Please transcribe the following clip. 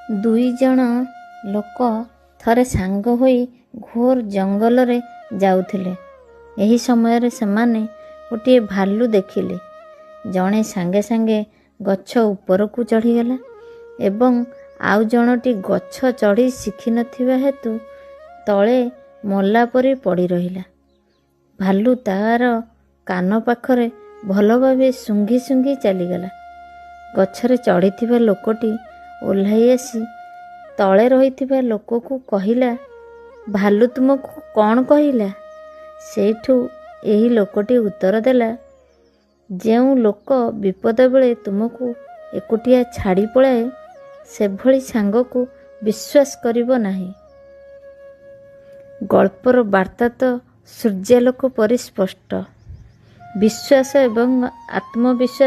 ଦୁଇ ଜଣ ଲୋକ ଥରେ ସାଙ୍ଗ ହୋଇ ଘୋର ଜଙ୍ଗଲରେ ଯାଉଥିଲେ। ଏହି ସମୟରେ ସେମାନେ ଗୋଟିଏ ଭାଲୁ ଦେଖିଲେ। ଜଣେ ସାଙ୍ଗେ ସାଙ୍ଗେ ଗଛ ଉପରକୁ ଚଢ଼ିଗଲା ଏବଂ ଆଉ ଜଣଟି ଗଛ ଚଢ଼ି ଶିଖିନଥିବା ହେତୁ ତଳେ ମଲା ପରି ପଡ଼ି ରହିଲା। ଭାଲୁ ତାର କାନ ପାଖରେ ଭଲ ଭାବେ ଶୁଙ୍ଘି ଶୁଙ୍ଘି ଚାଲିଗଲା। ଗଛରେ ଚଢ଼ିଥିବା ଲୋକଟି ଓହ୍ଲାଇ ଆସି ତଳେ ରହିଥିବା ଲୋକକୁ କହିଲା, ଭାଲୁ ତୁମକୁ କ'ଣ କହିଲା? ସେଇଠୁ ଏହି ଲୋକଟି ଉତ୍ତର ଦେଲା, ଯେଉଁ ଲୋକ ବିପଦ ବେଳେ ତୁମକୁ ଏକୁଟିଆ ଛାଡ଼ି ପଳାଏ ସେଭଳି ସାଙ୍ଗକୁ ବିଶ୍ୱାସ କରିବ ନାହିଁ। ଗଳ୍ପର ବାର୍ତ୍ତା ତ ସୂର୍ଯ୍ୟାଲୋକ ପରି ସ୍ପଷ୍ଟ। ବିଶ୍ୱାସ ଏବଂ ଆତ୍ମବିଶ୍ୱାସ